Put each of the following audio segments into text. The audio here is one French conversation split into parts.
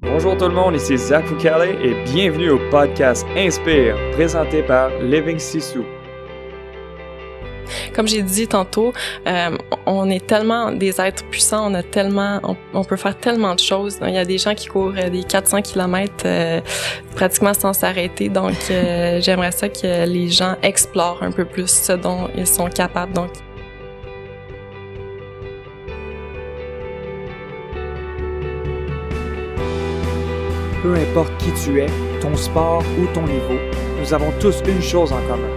Bonjour tout le monde, ici Zach Foucalé et bienvenue au podcast Inspire, présenté par Living Sisu. Comme j'ai dit tantôt, on est tellement des êtres puissants, on peut faire tellement de choses. Il y a des gens qui courent des 400 km pratiquement sans s'arrêter. Donc, j'aimerais ça que les gens explorent un peu plus ce dont ils sont capables. Donc, Peu importe qui tu es, ton sport ou ton niveau, nous avons tous une chose en commun: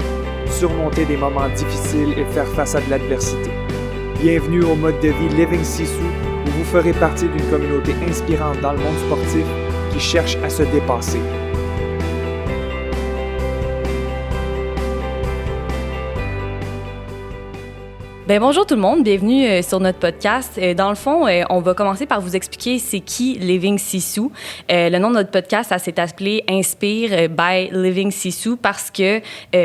surmonter des moments difficiles et faire face à de l'adversité. Bienvenue au mode de vie Living Sisu, où vous ferez partie d'une communauté inspirante dans le monde sportif qui cherche à se dépasser. Bonjour tout le monde, bienvenue sur notre podcast. Dans le fond, on va commencer par vous expliquer c'est qui Living Sisu. Le nom de notre podcast, ça s'est appelé Inspire by Living Sisu parce que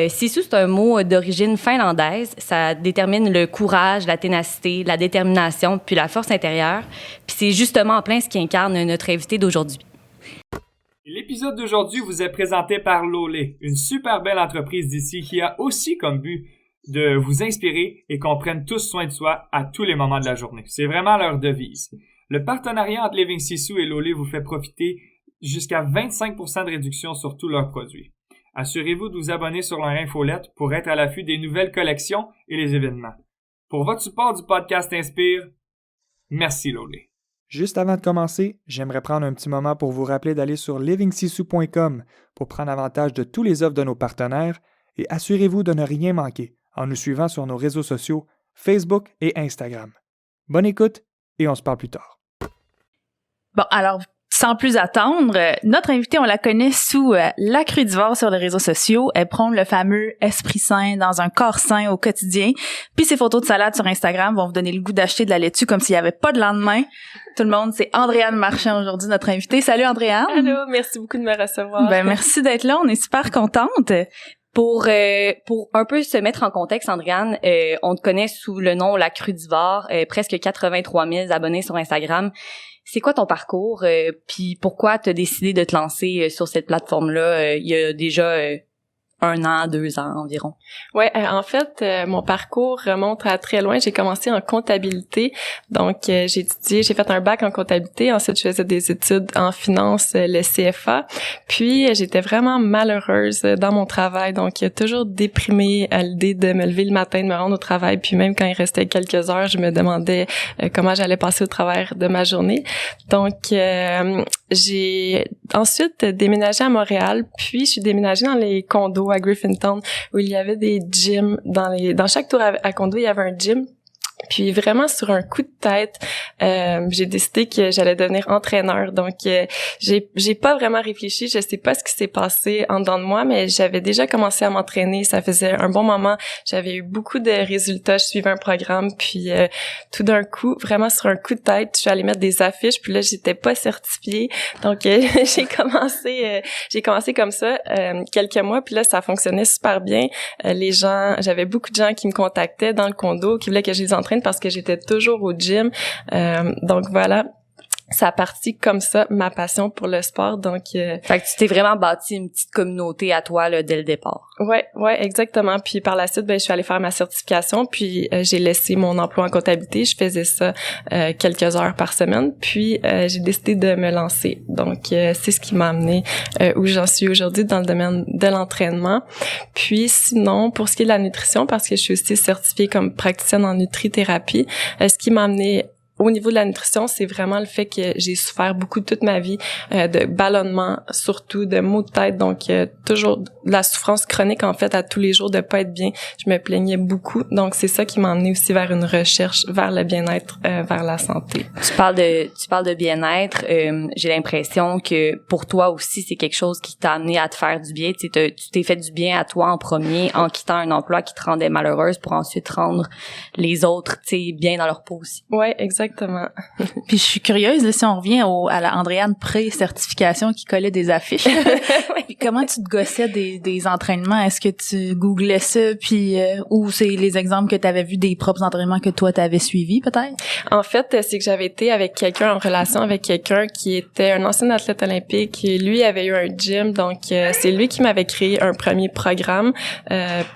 Sisu, c'est un mot d'origine finlandaise. Ça détermine le courage, la ténacité, la détermination, puis la force intérieure. Puis c'est justement en plein ce qui incarne notre invité d'aujourd'hui. L'épisode d'aujourd'hui vous est présenté par Lolé, une super belle entreprise d'ici qui a aussi comme but de vous inspirer et qu'on prenne tous soin de soi à tous les moments de la journée. C'est vraiment leur devise. Le partenariat entre Living Sisu et Lolé vous fait profiter jusqu'à 25% de réduction sur tous leurs produits. Assurez-vous de vous abonner sur leur infolette pour être à l'affût des nouvelles collections et les événements. Pour votre support du podcast Inspire, merci Lolé. Juste avant de commencer, j'aimerais prendre un petit moment pour vous rappeler d'aller sur livingsisu.com pour prendre avantage de tous les offres de nos partenaires et assurez-vous de ne rien manquer en nous suivant sur nos réseaux sociaux, Facebook et Instagram. Bonne écoute et on se parle plus tard. Bon, alors, sans plus attendre, notre invitée, on la connaît sous la crudivore sur les réseaux sociaux. Elle prône le fameux esprit sain dans un corps sain au quotidien. Puis ses photos de salade sur Instagram vont vous donner le goût d'acheter de la laitue comme s'il n'y avait pas de lendemain. Tout le monde, c'est Andréane Marchand aujourd'hui, notre invitée. Salut Andréane! allô, merci beaucoup de me recevoir. Merci d'être là, on est super contente. Pour un peu se mettre en contexte, Andréane, on te connaît sous le nom La Crudivore, presque 83 000 abonnés sur Instagram. C'est quoi ton parcours? Puis pourquoi t'as décidé de te lancer sur cette plateforme-là il y a déjà 1 an, 2 ans environ? Ouais, en fait, mon parcours remonte à très loin. J'ai commencé en comptabilité. Donc, j'ai fait un bac en comptabilité. Ensuite, je faisais des études en finance, le CFA. Puis, j'étais vraiment malheureuse dans mon travail. Donc, toujours déprimée à l'idée de me lever le matin, de me rendre au travail. Puis, même quand il restait quelques heures, je me demandais comment j'allais passer au travers de ma journée. Donc, j'ai ensuite déménagé à Montréal. Puis, je suis déménagée dans les condos à Griffintown, où il y avait des gyms dans chaque tour à condo, il y avait un gym. Puis vraiment sur un coup de tête, j'ai décidé que j'allais devenir entraîneur. Donc j'ai pas vraiment réfléchi, je sais pas ce qui s'est passé en dedans de moi, mais j'avais déjà commencé à m'entraîner, ça faisait un bon moment, j'avais eu beaucoup de résultats, je suivais un programme, puis tout d'un coup, vraiment sur un coup de tête, je suis allée mettre des affiches, puis là j'étais pas certifiée. Donc j'ai commencé comme ça quelques mois, puis là ça fonctionnait super bien. J'avais beaucoup de gens qui me contactaient dans le condo qui voulaient que je les entraîne parce que j'étais toujours au gym. Donc voilà, ça a parti comme ça, ma passion pour le sport. Donc fait que tu t'es vraiment bâti une petite communauté à toi là, dès le départ. Ouais, exactement. Puis par la suite, je suis allée faire ma certification, puis j'ai laissé mon emploi en comptabilité. Je faisais ça quelques heures par semaine, puis j'ai décidé de me lancer. Donc c'est ce qui m'a amené où j'en suis aujourd'hui dans le domaine de l'entraînement. Puis sinon, pour ce qui est de la nutrition, parce que je suis aussi certifiée comme praticienne en nutrithérapie, ce qui m'a amené au niveau de la nutrition, c'est vraiment le fait que j'ai souffert beaucoup toute ma vie de ballonnement, surtout de maux de tête, donc toujours de la souffrance chronique en fait à tous les jours de pas être bien. Je me plaignais beaucoup, donc c'est ça qui m'a emmenée aussi vers une recherche vers le bien-être, vers la santé. Tu parles de bien-être. J'ai l'impression que pour toi aussi c'est quelque chose qui t'a amené à te faire du bien. Tu t'es fait du bien à toi en premier en quittant un emploi qui te rendait malheureuse pour ensuite rendre les autres, bien dans leur peau aussi. Ouais, exactement. Exactement. Puis je suis curieuse, là, si on revient à la Andréane pré-certification qui collait des affiches. Puis comment tu te gossais des entraînements? Est-ce que tu googlais ça, puis ou c'est les exemples que tu avais vus des propres entraînements que toi t'avais suivis, peut-être? En fait, c'est que j'avais été avec quelqu'un en relation avec quelqu'un qui était un ancien athlète olympique et lui avait eu un gym, donc c'est lui qui m'avait créé un premier programme.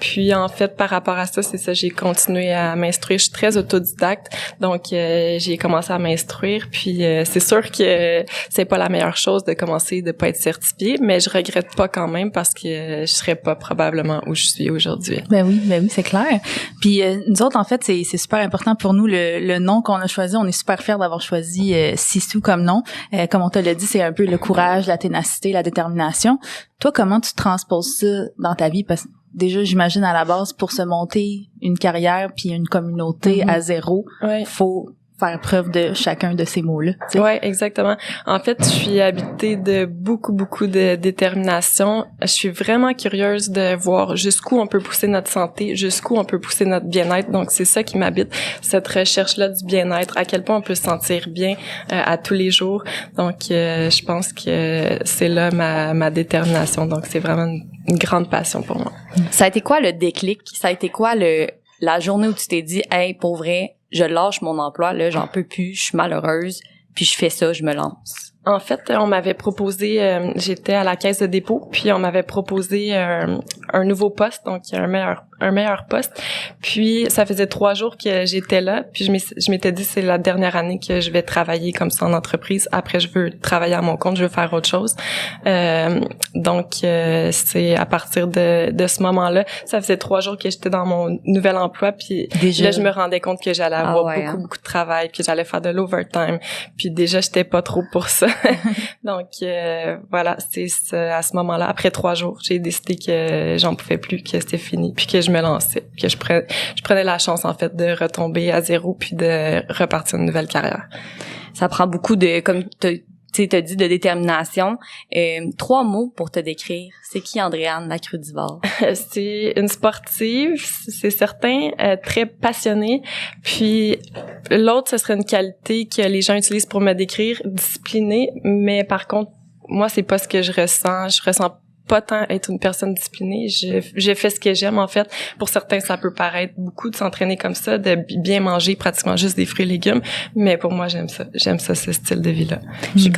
Puis en fait, par rapport à ça, c'est ça, j'ai continué à m'instruire. Je suis très autodidacte, donc j'ai commencé à m'instruire. Puis c'est sûr que c'est pas la meilleure chose de commencer de pas être certifiée, mais je regrette pas quand même parce que je serais pas probablement où je suis aujourd'hui. Ben oui, c'est clair. Puis nous autres, en fait, c'est super important pour nous le nom qu'on a choisi. On est super fiers d'avoir choisi Sissou comme nom. Comme on te l'a dit, c'est un peu le courage, la ténacité, la détermination. Toi, comment tu transposes ça dans ta vie? Parce que déjà, j'imagine à la base, pour se monter une carrière puis une communauté à zéro, faut faire preuve de chacun de ces mots-là. T'sais. Ouais, exactement. En fait, je suis habitée de beaucoup de détermination. Je suis vraiment curieuse de voir jusqu'où on peut pousser notre santé, jusqu'où on peut pousser notre bien-être. Donc, c'est ça qui m'habite, cette recherche-là du bien-être, à quel point on peut se sentir bien à tous les jours. Donc, je pense que c'est là ma détermination. Donc, c'est vraiment une grande passion pour moi. Ça a été quoi le déclic? Ça a été quoi la journée où tu t'es dit, hey, pour vrai, je lâche mon emploi, là, j'en peux plus, je suis malheureuse, puis je fais ça, je me lance. En fait, on m'avait proposé, j'étais à la caisse de dépôt, puis on m'avait proposé un nouveau poste, donc un meilleur poste. Puis ça faisait 3 jours que j'étais là, puis je m'étais dit c'est la dernière année que je vais travailler comme ça en entreprise. Après, je veux travailler à mon compte, je veux faire autre chose. Donc c'est à partir de ce moment-là, ça faisait 3 jours que j'étais dans mon nouvel emploi, puis déjà, là je me rendais compte que j'allais avoir beaucoup de travail, que j'allais faire de l'overtime, puis déjà j'étais pas trop pour ça. Donc voilà, c'est à ce moment-là, après 3 jours, j'ai décidé que j'en pouvais plus, que c'était fini, puis que je me lançais, que je prenais la chance en fait de retomber à zéro puis de repartir une nouvelle carrière. Ça prend beaucoup de, comme tu t'as dit, de détermination. 3 mots pour te décrire. C'est qui Andréane Lacrudivard? C'est une sportive, c'est certain, très passionnée. Puis l'autre, ce serait une qualité que les gens utilisent pour me décrire, disciplinée. Mais par contre, moi, c'est pas ce que je ressens. Je ressens pas tant être une personne disciplinée. Je fais ce que j'aime, en fait. Pour certains, ça peut paraître beaucoup de s'entraîner comme ça, de bien manger pratiquement juste des fruits et légumes. Mais pour moi, j'aime ça. J'aime ça, ce style de vie-là. C'est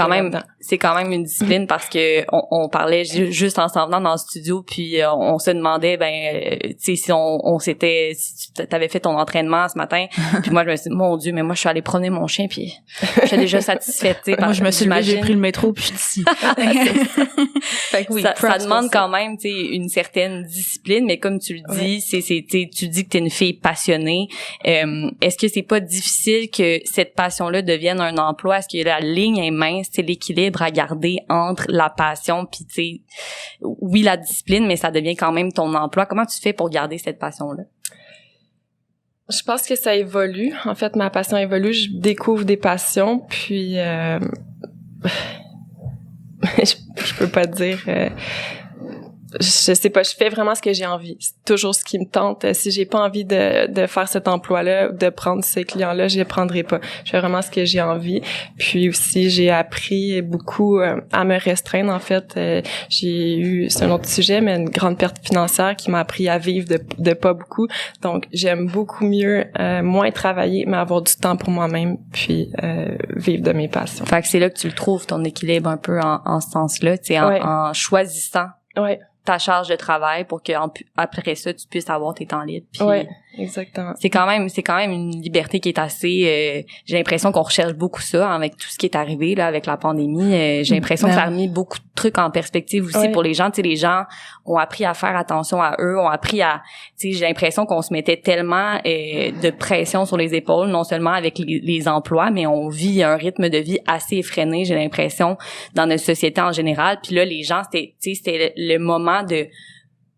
quand même une discipline parce que on parlait juste en s'en venant dans le studio, puis on se demandait, tu sais, si t'avais fait ton entraînement ce matin. Puis moi, je me suis dit, mon Dieu, mais moi, je suis allée promener mon chien, puis je suis déjà satisfaite, tu sais. Moi, je me suis levée, j'ai pris le métro, puis je suis ici. Fait que oui, ça demande quand même, tu sais, une certaine discipline, mais comme tu le dis, tu dis que t'es une fille passionnée. Est-ce que c'est pas difficile que cette passion-là devienne un emploi? Est-ce que la ligne est mince, c'est l'équilibre à garder entre la passion puis tu sais, oui, la discipline, mais ça devient quand même ton emploi. Comment tu fais pour garder cette passion-là? Je pense que ça évolue. En fait, ma passion évolue. Je découvre des passions, puis je peux pas dire. Je sais pas, je fais vraiment ce que j'ai envie. C'est toujours ce qui me tente. Si j'ai pas envie de faire cet emploi-là, de prendre ces clients-là, je les prendrai pas. Je fais vraiment ce que j'ai envie. Puis aussi, j'ai appris beaucoup à me restreindre. En fait, j'ai eu, c'est un autre sujet, mais une grande perte financière qui m'a appris à vivre de pas beaucoup. Donc, j'aime beaucoup mieux moins travailler, mais avoir du temps pour moi-même, puis vivre de mes passions. Fait que c'est là que tu le trouves, ton équilibre un peu en ce sens-là, tu sais, en choisissant ta charge de travail pour que après ça tu puisses avoir tes temps libres. Puis exactement. C'est quand même une liberté qui est assez j'ai l'impression qu'on recherche beaucoup ça avec tout ce qui est arrivé là avec la pandémie. J'ai l'impression que ça a mis beaucoup de trucs en perspective aussi pour les gens, tu sais, les gens ont appris à faire attention à eux, ont appris à, tu sais, j'ai l'impression qu'on se mettait tellement de pression sur les épaules, non seulement avec les emplois, mais on vit un rythme de vie assez effréné, j'ai l'impression, dans notre société en général. Puis là, les gens, c'était le moment de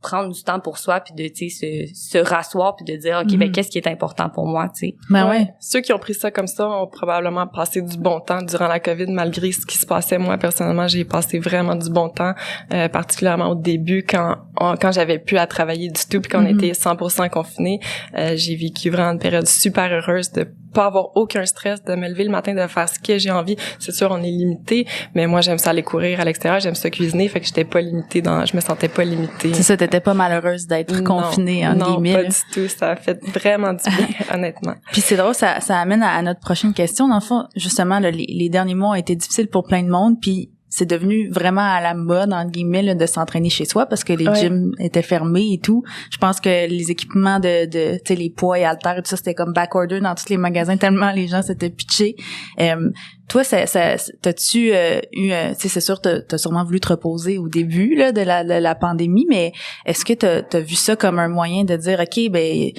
prendre du temps pour soi, puis de, tu sais, se rasseoir, puis de dire, OK, ben qu'est-ce qui est important pour moi, tu sais. Ceux qui ont pris ça comme ça ont probablement passé du bon temps durant la COVID, malgré ce qui se passait. Moi, personnellement, j'ai passé vraiment du bon temps, particulièrement au début, quand j'avais plus à travailler du tout, puis qu'on était 100% confinés. J'ai vécu vraiment une période super heureuse de pas avoir aucun stress, de me lever le matin, de faire ce que j'ai envie. C'est sûr, on est limité, mais moi, j'aime ça aller courir à l'extérieur, j'aime ça cuisiner, fait que je me sentais pas limitée. C'est ça, t'étais pas malheureuse d'être confinée, en guillemets. Non, pas du tout. Ça a fait vraiment du bien, honnêtement. Puis c'est drôle, ça amène à notre prochaine question. Dans le fond, justement, là, les derniers mois ont été difficiles pour plein de monde, puis c'est devenu vraiment à la mode, entre guillemets, là, de s'entraîner chez soi parce que les gyms étaient fermés et tout. Je pense que les équipements de tu sais, les poids et haltères et tout ça, c'était comme backorder dans tous les magasins tellement les gens s'étaient pitchés. Toi, t'as-tu eu, tu sais, c'est sûr, t'as sûrement voulu te reposer au début, là, de la pandémie, mais est-ce que t'as vu ça comme un moyen de dire, OK, ben,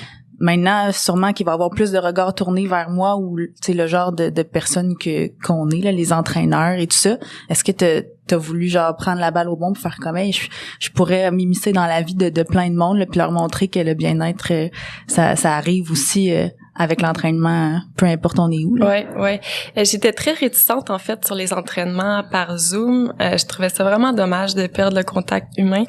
maintenant, sûrement qu'il va y avoir plus de regards tournés vers moi ou, tu sais, le genre de personnes qu'on est, là, les entraîneurs et tout ça. Est-ce que t'as voulu, genre, prendre la balle au bon pour faire comme, hey, je pourrais m'immiscer dans la vie de plein de monde, là, puis leur montrer que le bien-être, ça arrive aussi, avec l'entraînement, peu importe on est où, là. Ouais. J'étais très réticente, en fait, sur les entraînements par Zoom. Je trouvais ça vraiment dommage de perdre le contact humain.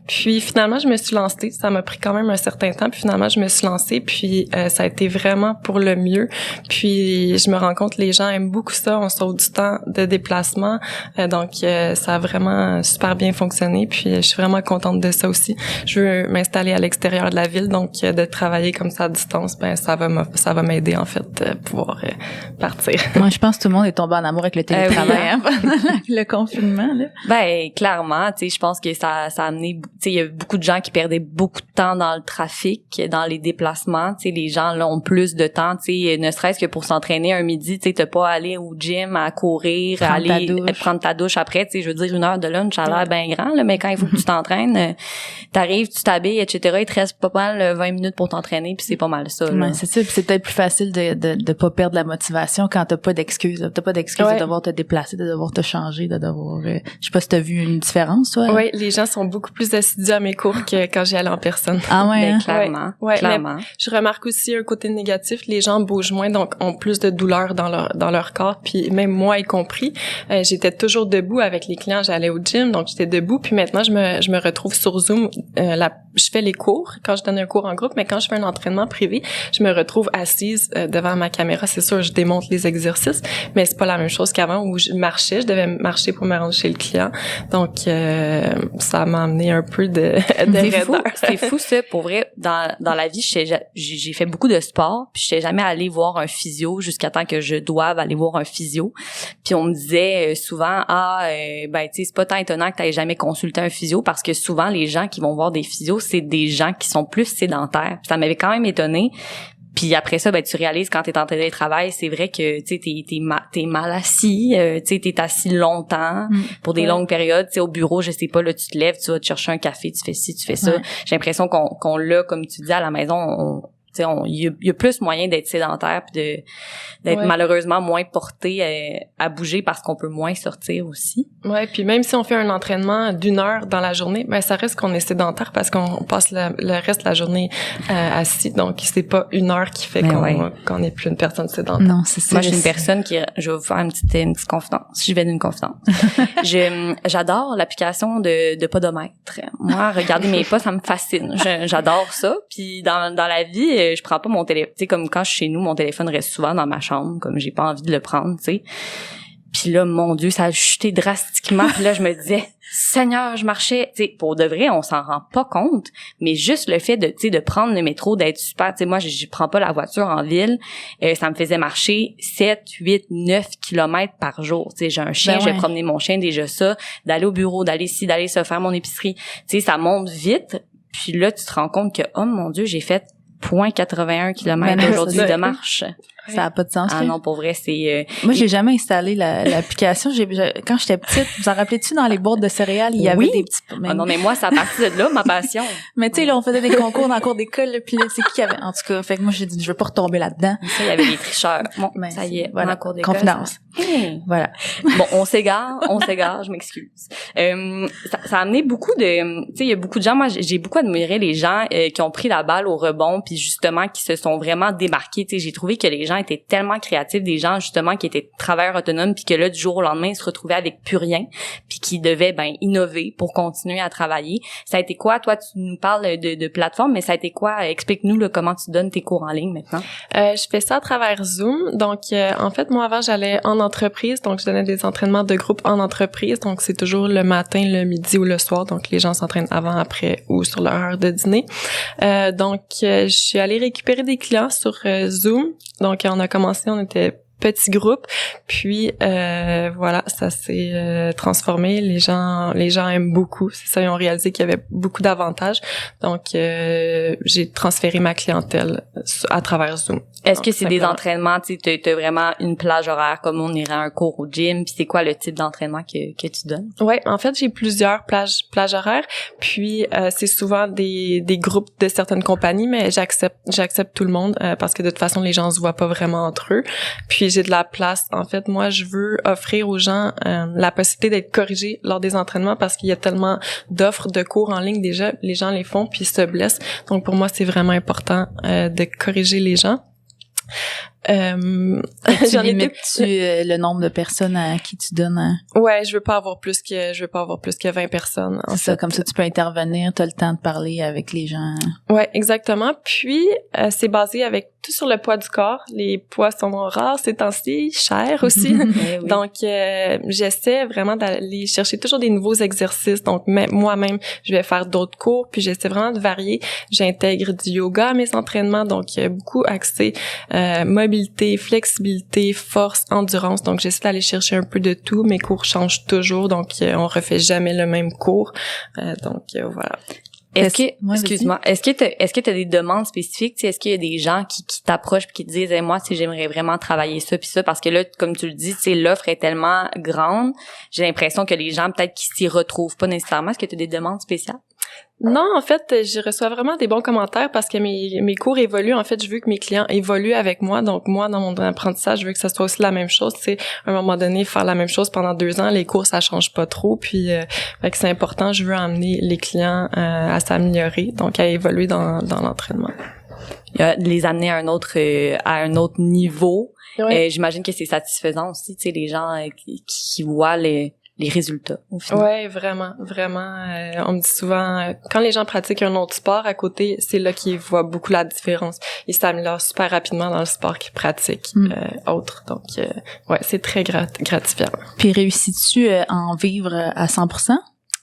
Puis, finalement, je me suis lancée. Ça m'a pris quand même un certain temps. Puis, finalement, je me suis lancée. Puis, ça a été vraiment pour le mieux. Puis, je me rends compte que les gens aiment beaucoup ça. On sauve du temps de déplacement. Donc, ça a vraiment super bien fonctionné. Puis, je suis vraiment contente de ça aussi. Je veux m'installer à l'extérieur de la ville. Donc, de travailler comme ça à distance, ben ça va m'aider, en fait, pouvoir partir. Moi, je pense que tout le monde est tombé en amour avec le télétravail, hein, pendant le confinement, là. Ben, clairement, tu sais, je pense que ça a amené, tu sais, il y a beaucoup de gens qui perdaient beaucoup de temps dans le trafic, dans les déplacements, tu sais, les gens, là, ont plus de temps, tu sais, ne serait-ce que pour s'entraîner un midi, tu sais, t'as pas à aller au gym, à courir, prendre ta douche après, tu sais, je veux dire, 1 heure de lunch, ça a l'air bien grand, là, mais quand il faut que tu t'entraînes, t'arrives, tu t'habilles, etc., il te reste pas mal 20 minutes pour t'entraîner, puis c'est pas mal ça, là. Ouais, c'est ça, puis c'est peut-être plus facile de pas perdre la motivation quand t'as pas d'excuses. T'as pas d'excuses de devoir te déplacer, de devoir te changer, de devoir... je sais pas si t'as vu une différence, toi? Oui, les gens sont beaucoup plus assidus à mes cours que quand j'y allais en personne. Ah ouais? Ben, clairement. Ouais, clairement. Mais je remarque aussi un côté négatif. Les gens bougent moins, donc ont plus de douleur dans leur corps, puis même moi y compris. J'étais toujours debout avec les clients, j'allais au gym, donc j'étais debout, puis maintenant je me retrouve sur Zoom. Je fais les cours quand je donne un cours en groupe, mais quand je fais un entraînement privé, je me retrouve assise devant ma caméra. C'est sûr, je démontre les exercices, mais c'est pas la même chose qu'avant où je marchais. Je devais marcher pour me rendre chez le client. Donc, ça m'a amené un peu de raideur. C'est fou, ça. Pour vrai, dans la vie, j'ai fait beaucoup de sport, puis j'étais jamais allée voir un physio jusqu'à temps que je doive aller voir un physio. Puis on me disait souvent, ben, tu sais, c'est pas tant étonnant que t'aies jamais consulté un physio parce que souvent, les gens qui vont voir des physios, c'est des gens qui sont plus sédentaires. Puis ça m'avait quand même étonnée. Puis après ça, ben tu réalises quand t'es en télétravail, c'est vrai que tu sais t'es mal assis, tu sais t'es assis longtemps pour des longues périodes. Tu sais au bureau, je sais pas, là tu te lèves, tu vas te chercher un café, tu fais ci, tu fais ça. J'ai l'impression qu'on l'a, comme tu dis, à la maison. Tu sais, il y a plus moyen d'être sédentaire puis d'être malheureusement moins porté à bouger parce qu'on peut moins sortir aussi. Ouais, puis même si on fait un entraînement d'1 heure dans la journée, ben ça reste qu'on est sédentaire parce qu'on passe le reste de la journée assis. Donc c'est pas 1 heure qui fait qu'on n'est plus une personne sédentaire. Non, c'est ça. Moi, je suis une personne je vais vous faire une petite confidence. Je vais d'une confidence. J'adore l'application de podomètre. Moi, regarder mes pas, ça me fascine. J'adore ça. Puis dans la vie, je prends pas mon téléphone, tu sais, comme quand je suis chez nous, mon téléphone reste souvent dans ma chambre, comme j'ai pas envie de le prendre, tu sais. Puis là, mon Dieu, ça a chuté drastiquement. Puis là, je me disais, Seigneur, je marchais, tu sais, pour de vrai, on s'en rend pas compte, mais juste le fait de, tu sais, de prendre le métro, d'être super, tu sais, moi, je prends pas la voiture en ville, ça me faisait marcher 7, 8, 9 kilomètres par jour, tu sais, j'ai un chien, je vais promener mon chien, déjà ça, d'aller au bureau, d'aller ici, d'aller se faire mon épicerie, tu sais, ça monte vite, puis là, tu te rends compte que, oh mon Dieu, j'ai fait 0.81 km aujourd'hui de marche. Ça a pas de sens. Ah non, pour vrai, c'est... Moi, j'ai jamais installé l'application. Quand j'étais petite, vous en rappelez-tu, dans les boîtes de céréales, il y avait des petits... Ah non, mais moi, c'est à partir de là, ma passion. Mais tu sais, là, on faisait des concours dans le cours d'école, puis là, c'est qui avait... En tout cas, fait que moi, j'ai dit, je veux pas retomber là-dedans. Ça, il y avait des tricheurs. Bon, mais ça y est, voilà, dans le cours d'école. Confidence. Voilà. Bon, on s'égare, je m'excuse. Ça a amené beaucoup de, tu sais, il y a beaucoup de gens, moi j'ai beaucoup admiré les gens qui ont pris la balle au rebond puis justement qui se sont vraiment démarqués, tu sais, j'ai trouvé que les gens étaient tellement créatifs, des gens justement qui étaient travailleurs autonomes puis que là du jour au lendemain ils se retrouvaient avec plus rien puis qui devaient innover pour continuer à travailler. Ça a été quoi, toi tu nous parles de plateforme, mais ça a été quoi, explique-nous là, comment tu donnes tes cours en ligne maintenant. Je fais ça à travers Zoom. Donc en fait moi avant j'allais en entreprise, donc je donnais des entraînements de groupe en entreprise, donc c'est toujours le matin, le midi ou le soir, donc les gens s'entraînent avant, après ou sur leur heure de dîner. Donc je suis allée récupérer des clients sur Zoom, donc on a commencé, on était petit groupe, puis voilà, ça s'est transformé, les gens aiment beaucoup, c'est ça, ils ont réalisé qu'il y avait beaucoup d'avantages, donc j'ai transféré ma clientèle à travers Zoom. Est-ce que c'est des entraînements, tu sais, t'as vraiment une plage horaire comme on irait à un cours au gym, puis c'est quoi le type d'entraînement que tu donnes? Ouais, en fait, j'ai plusieurs plages horaires, puis c'est souvent des groupes de certaines compagnies, mais j'accepte tout le monde parce que de toute façon les gens se voient pas vraiment entre eux. Puis j'ai de la place. En fait, moi je veux offrir aux gens la possibilité d'être corrigés lors des entraînements parce qu'il y a tellement d'offres de cours en ligne déjà, les gens les font puis se blessent. Donc pour moi, c'est vraiment important de corriger les gens. Tu limites-tu le nombre de personnes à qui tu donnes? Ouais, je veux pas avoir plus que 20 personnes. C'est ça, comme ça tu peux intervenir, t'as le temps de parler avec les gens. Ouais, exactement. Puis c'est basé avec tout sur le poids du corps. Les poids sont rares ces temps-ci, chers aussi. Oui. Donc j'essaie vraiment d'aller chercher toujours des nouveaux exercices. Donc moi-même, je vais faire d'autres cours, puis j'essaie vraiment de varier. J'intègre du yoga à mes entraînements, donc beaucoup axé mobilité, flexibilité, force, endurance. Donc j'essaie d'aller chercher un peu de tout. Mes cours changent toujours, donc on refait jamais le même cours. Donc voilà. Est-ce que t'as des demandes spécifiques, tu sais, est-ce qu'il y a des gens qui t'approchent puis qui te disent moi si j'aimerais vraiment travailler ça puis ça, parce que là comme tu le dis, tu sais, l'offre est tellement grande, j'ai l'impression que les gens peut-être qui s'y retrouvent pas nécessairement. Est-ce que tu as des demandes spéciales? Non, en fait, je reçois vraiment des bons commentaires parce que mes cours évoluent. En fait, je veux que mes clients évoluent avec moi. Donc, moi, dans mon apprentissage, je veux que ça soit aussi la même chose. Tu sais, à un moment donné, faire la même chose pendant 2 ans, les cours, ça change pas trop. Puis, fait que c'est important. Je veux amener les clients à s'améliorer, donc à évoluer dans l'entraînement. Les amener à un autre niveau. Ouais. J'imagine que c'est satisfaisant aussi, tu sais, les gens qui voient les résultats au final. Ouais, vraiment. On me dit souvent, quand les gens pratiquent un autre sport à côté, c'est là qu'ils voient beaucoup la différence. Ils s'améliorent super rapidement dans le sport qu'ils pratiquent autre. Donc, ouais, c'est très gratifiant. Puis réussis-tu à en vivre à 100%?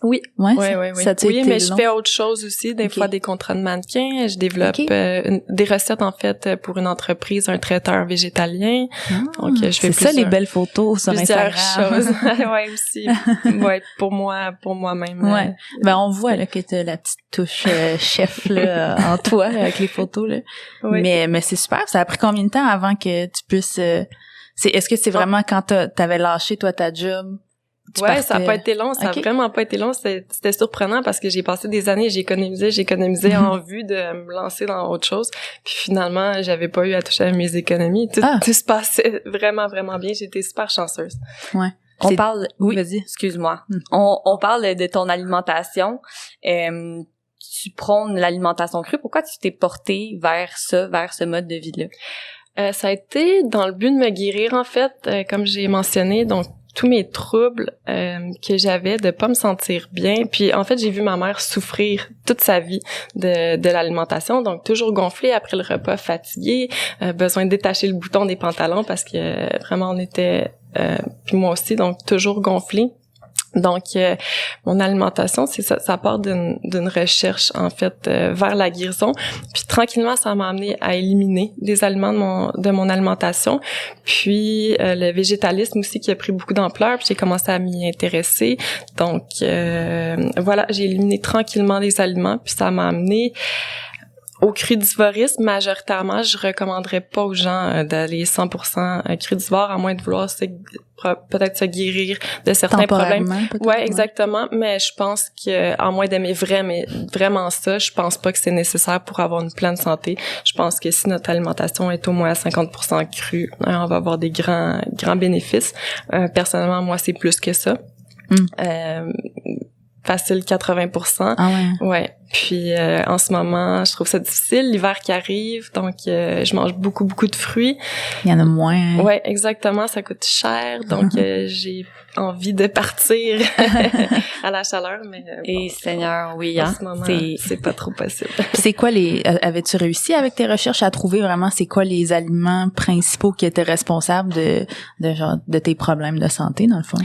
Oui. Ouais. Ça oui, mais je fais autre chose aussi. Des fois, des contrats de mannequin. Je développe des recettes, en fait, pour une entreprise, un traiteur végétalien. Donc, je fais c'est ça, les belles photos sur Instagram. Choses. Ouais, aussi. Ouais, pour moi-même. Ouais. On voit, là, que t'as la petite touche chef, là, en toi, là, avec les photos, là. Oui. Mais c'est super. Ça a pris combien de temps avant que tu puisses, est-ce que c'est vraiment quand t'avais lâché, toi, ta job? Ouais, ça a pas été long, ça a vraiment pas été long, c'était surprenant parce que j'ai passé des années, j'économisais en vue de me lancer dans autre chose, puis finalement, j'avais pas eu à toucher à mes économies, tout se passait vraiment bien, j'étais super chanceuse. Ouais. On parle, oui, vas-y. Excuse-moi. On parle de ton alimentation. Tu prônes l'alimentation crue. Pourquoi tu t'es portée vers ce mode de vie-là? Ça a été dans le but de me guérir, en fait, comme j'ai mentionné, donc tous mes troubles que j'avais de pas me sentir bien. Puis en fait, j'ai vu ma mère souffrir toute sa vie de l'alimentation, donc toujours gonflée après le repas, fatiguée, besoin de détacher le bouton des pantalons parce que vraiment on était puis moi aussi, donc toujours gonflée. Donc mon alimentation, c'est ça part d'une recherche en fait vers la guérison, puis tranquillement ça m'a amené à éliminer des aliments de mon alimentation, puis le végétalisme aussi qui a pris beaucoup d'ampleur, puis j'ai commencé à m'y intéresser. Donc voilà, j'ai éliminé tranquillement des aliments, puis ça m'a amené au crudivorisme, majoritairement, je recommanderais pas aux gens d'aller 100% crudivore, à moins de vouloir peut-être se guérir de certains problèmes. Ouais, exactement. Mais je pense que, à moins d'aimer vraiment ça, je pense pas que c'est nécessaire pour avoir une pleine santé. Je pense que si notre alimentation est au moins à 50% crue, on va avoir des grands bénéfices. Personnellement, moi, c'est plus que ça. Facile 80%. Ah ouais. Ouais. Puis en ce moment, je trouve ça difficile, l'hiver qui arrive, donc je mange beaucoup de fruits. Il y en a moins. Ouais, exactement, ça coûte cher, donc j'ai envie de partir à la chaleur, mais et Seigneur, oui, en ce moment, c'est pas trop possible. C'est quoi avais-tu réussi avec tes recherches à trouver vraiment c'est quoi les aliments principaux qui étaient responsables de tes problèmes de santé dans le fond?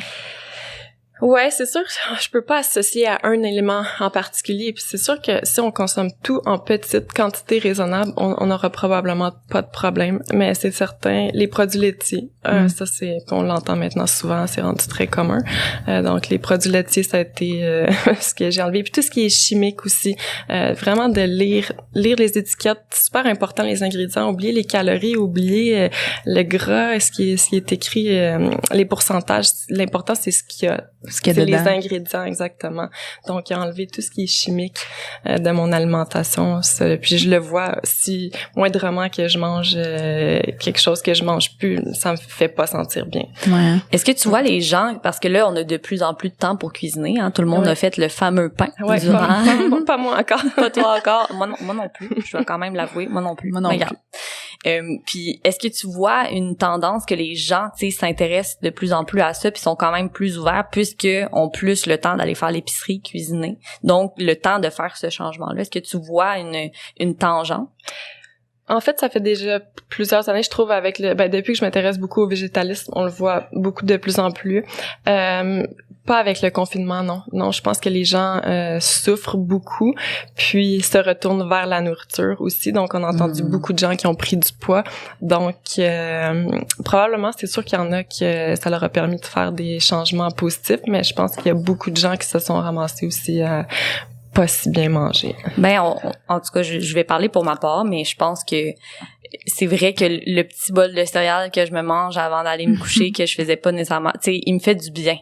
Ouais, c'est sûr, je peux pas associer à un élément en particulier. Puis c'est sûr que si on consomme tout en petite quantité raisonnable, on n'aura probablement pas de problème. Mais c'est certain, les produits laitiers, ça on l'entend maintenant souvent, c'est rendu très commun. Donc les produits laitiers, ça a été ce que j'ai enlevé. Puis tout ce qui est chimique aussi, vraiment de lire les étiquettes, super important les ingrédients, oublier les calories, oublier le gras, ce qui est écrit, les pourcentages. L'important c'est ce qu'il y a. C'est les ingrédients, exactement. Donc, il a enlevé tout ce qui est chimique de mon alimentation. Puis, je le vois, si moindrement que je mange quelque chose que je mange plus, ça me fait pas sentir bien. Ouais. Est-ce que tu vois les gens, parce que là, on a de plus en plus de temps pour cuisiner, hein, tout le monde a fait le fameux pain durant... Pas moi encore. Pas toi encore. Moi non plus. Je dois quand même l'avouer. Moi non plus. Puis, est-ce que tu vois une tendance que les gens, tu sais, s'intéressent de plus en plus à ça, puis sont quand même plus ouverts, puisque ont plus le temps d'aller faire l'épicerie, cuisiner, donc le temps de faire ce changement-là. Est-ce que tu vois une tangente? En fait, ça fait déjà plusieurs années, je trouve, avec depuis que je m'intéresse beaucoup au végétalisme, on le voit beaucoup de plus en plus. Pas avec le confinement, non. Non, je pense que les gens souffrent beaucoup, puis se retournent vers la nourriture aussi. Donc, on a entendu beaucoup de gens qui ont pris du poids. Donc, probablement, c'est sûr qu'il y en a que ça leur a permis de faire des changements positifs, mais je pense qu'il y a beaucoup de gens qui se sont ramassés aussi pas si bien manger. En tout cas, je vais parler pour ma part, mais je pense que c'est vrai que le petit bol de céréales que je me mange avant d'aller me coucher, que je faisais pas nécessairement, tu sais, il me fait du bien.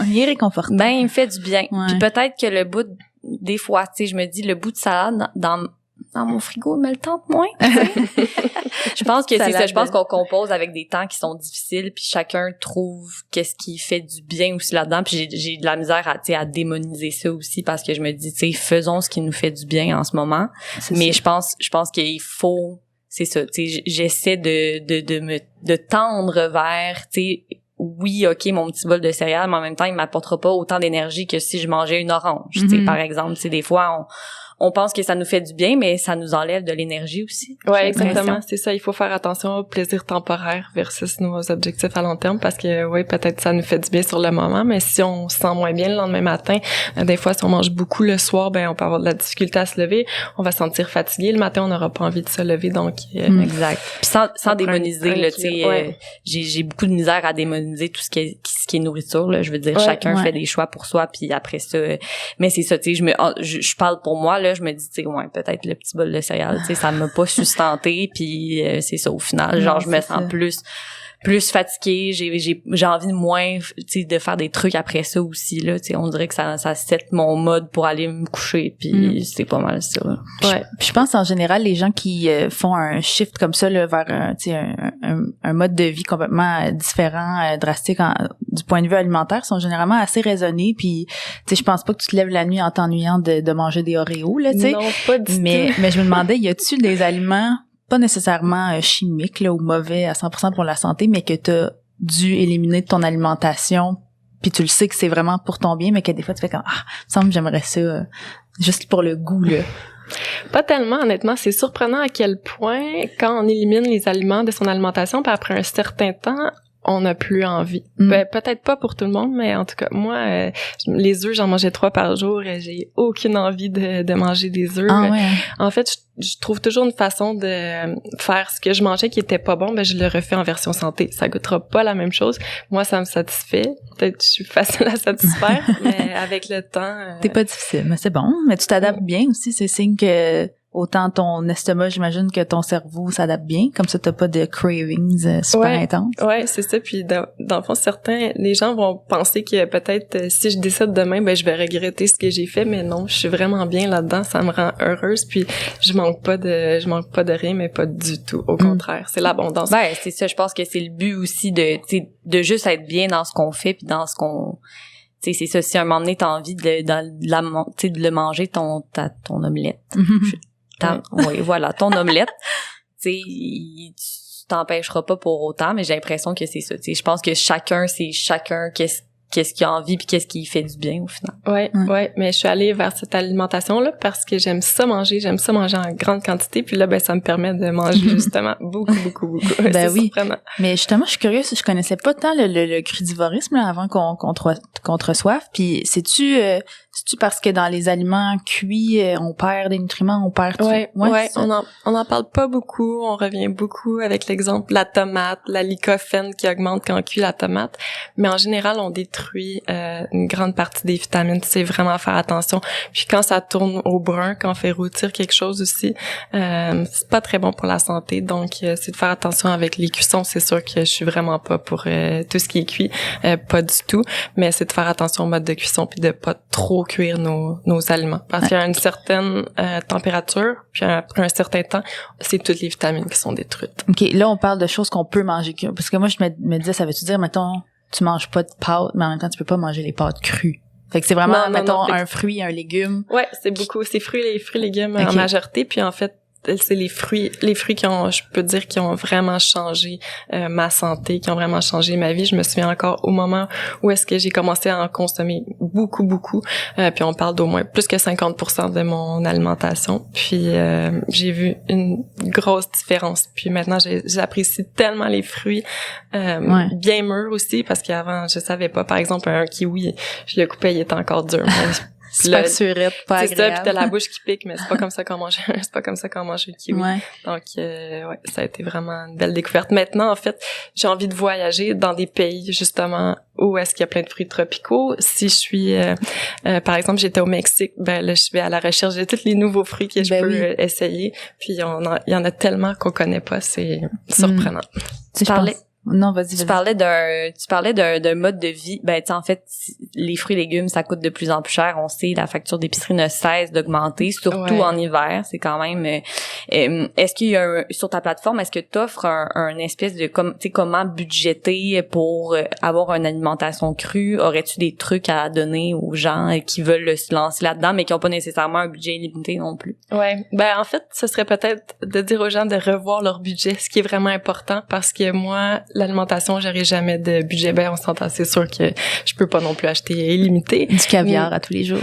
Il est réconfortant. Il me fait du bien. Ouais. Puis peut-être que le bout, des fois, tu sais, je me dis, le bout de salade dans mon frigo, me le tente moins. Je pense que c'est ça. Je pense qu'on compose avec des temps qui sont difficiles, puis chacun trouve qu'est-ce qui fait du bien aussi là-dedans. Puis j'ai de la misère à démoniser ça aussi, parce que je me dis, tu sais, faisons ce qui nous fait du bien en ce moment. Mais je pense qu'il faut, c'est ça. Tu sais, j'essaie de tendre vers, tu sais. Oui, OK, mon petit bol de céréales, mais en même temps, il m'apportera pas autant d'énergie que si je mangeais une orange. Tu sais, par exemple, tu sais, des fois, on pense que ça nous fait du bien, mais ça nous enlève de l'énergie aussi. Ouais, exactement. C'est ça. Il faut faire attention au plaisir temporaire versus nos objectifs à long terme, parce que, oui, peut-être ça nous fait du bien sur le moment, mais si on se sent moins bien le lendemain matin, des fois, si on mange beaucoup le soir, on peut avoir de la difficulté à se lever. On va se sentir fatigué. Le matin, on n'aura pas envie de se lever, donc. Exact. Puis sans démoniser, là, tu sais, j'ai beaucoup de misère à démoniser tout ce qui est nourriture, là. Je veux dire, chacun fait des choix pour soi, puis après ça, mais c'est ça, tu sais, je parle pour moi, là, je me dis, tu sais, peut-être le petit bol de céréales, tu sais, ça m'a pas sustenté, puis c'est ça, au final, genre, je me sens plus fatiguée, j'ai envie de moins, tu sais, de faire des trucs après ça aussi, là, tu sais, on dirait que ça set mon mode pour aller me coucher, puis c'est pas mal ça, là. Ouais. Puis je pense, en général, les gens qui font un shift comme ça, là, vers tu sais, un mode de vie complètement différent, drastique du point de vue alimentaire, sont généralement assez raisonnés, puis, tu sais, je pense pas que tu te lèves la nuit en t'ennuyant de manger des Oreos, là, tu sais. Non, pas du tout. Mais je me demandais, y a-tu des aliments pas nécessairement chimiques là, ou mauvais à 100% pour la santé, mais que t'as dû éliminer de ton alimentation, puis tu le sais que c'est vraiment pour ton bien, mais que des fois tu fais comme il me semble que j'aimerais ça juste pour le goût là. Pas tellement, honnêtement. C'est surprenant à quel point, quand on élimine les aliments de son alimentation, puis après un certain temps, on n'a plus envie. Peut-être pas pour tout le monde, mais en tout cas, moi, les œufs, j'en mangeais 3 par jour et j'ai aucune envie de manger des œufs. En fait, je trouve toujours une façon de faire ce que je mangeais qui était pas bon, je le refais en version santé. Ça goûtera pas la même chose. Moi, ça me satisfait. Peut-être que je suis facile à satisfaire, mais avec le temps... T'es pas difficile, mais c'est bon. Mais tu t'adaptes bien aussi. C'est signe que autant ton estomac, j'imagine, que ton cerveau s'adapte bien. Comme ça, t'as pas de cravings super intenses. Ouais, c'est ça. Puis dans le fond, les gens vont penser que peut-être si je décide demain, ben je vais regretter ce que j'ai fait, mais non, je suis vraiment bien là-dedans. Ça me rend heureuse. Puis je manque pas de rien, mais pas du tout. Au contraire, c'est l'abondance. Ben c'est ça. Je pense que c'est le but aussi de juste être bien dans ce qu'on fait puis dans ce qu'on. Tu sais, c'est ça. Si à un moment donné t'as envie de le manger ton omelette. Oui, voilà, ton omelette. Tu sais, tu t'empêcheras pas pour autant, mais j'ai l'impression que c'est ça. Tu sais, je pense que chacun qu'est-ce qu'il a envie puis qu'est-ce qui fait du bien au final. Ouais, mais je suis allée vers cette alimentation-là parce que j'aime ça manger en grande quantité, puis là, ben, ça me permet de manger justement beaucoup. Ben oui. Surprenant. Mais justement, je suis curieuse, je connaissais pas tant le crudivorisme, là, avant qu'on te reçoive, puis c'est-tu parce que dans les aliments cuits, on perd des nutriments, on perd tout? Ouais, on en parle pas beaucoup, on revient beaucoup avec l'exemple de la tomate, la lycopène qui augmente quand on cuit la tomate, mais en général, on détruit une grande partie des vitamines, c'est vraiment faire attention. Puis quand ça tourne au brun, quand on fait rôtir quelque chose aussi, c'est pas très bon pour la santé, donc c'est de faire attention avec les cuissons. C'est sûr que je suis vraiment pas pour tout ce qui est cuit, pas du tout, mais c'est de faire attention au mode de cuisson puis de pas trop cuire nos aliments, parce qu'à une certaine température puis après un certain temps, c'est toutes les vitamines qui sont détruites. OK, là on parle de choses qu'on peut manger, parce que moi je me disais, ça veut-tu dire, mettons, tu manges pas de pâtes, mais en même temps tu peux pas manger les pâtes crues. Fait que c'est vraiment, mettons, un fruit, un légume. Ouais, c'est fruits, légumes en majorité, puis en fait c'est les fruits qui ont, je peux dire, qui ont vraiment changé ma santé, qui ont vraiment changé ma vie. Je me souviens encore au moment où est-ce que j'ai commencé à en consommer beaucoup, puis on parle d'au moins plus que 50% de mon alimentation. Puis j'ai vu une grosse différence. Puis maintenant, j'apprécie tellement les fruits bien mûrs aussi, parce qu'avant, je savais pas. Par exemple, un kiwi, je le coupais, il était encore dur. Super surette, pas agréable. C'est ça, puis t'as la bouche qui pique, mais c'est pas comme ça qu'on mange le kiwi. Ouais. Donc, ça a été vraiment une belle découverte. Maintenant, en fait, j'ai envie de voyager dans des pays, justement, où est-ce qu'il y a plein de fruits tropicaux. Si je suis, par exemple, j'étais au Mexique, ben là, je vais à la recherche de tous les nouveaux fruits que je peux essayer. Puis, il y en a tellement qu'on connaît pas, c'est surprenant. Non, vas-y. Tu parlais d'un mode de vie. Ben, tu sais, en fait, les fruits et légumes, ça coûte de plus en plus cher. On sait, la facture d'épicerie ne cesse d'augmenter, surtout en hiver. C'est quand même, est-ce qu'il y a sur ta plateforme, est-ce que tu offres un espèce de, tu sais, comment budgéter pour avoir une alimentation crue? Aurais-tu des trucs à donner aux gens qui veulent se lancer là-dedans, mais qui n'ont pas nécessairement un budget illimité non plus? Ouais. Ben, en fait, ce serait peut-être de dire aux gens de revoir leur budget, ce qui est vraiment important, parce que moi, l'alimentation, j'aurais jamais de budget. Ben, on s'entend, c'est sûr que je peux pas non plus acheter illimité. Du caviar à tous les jours.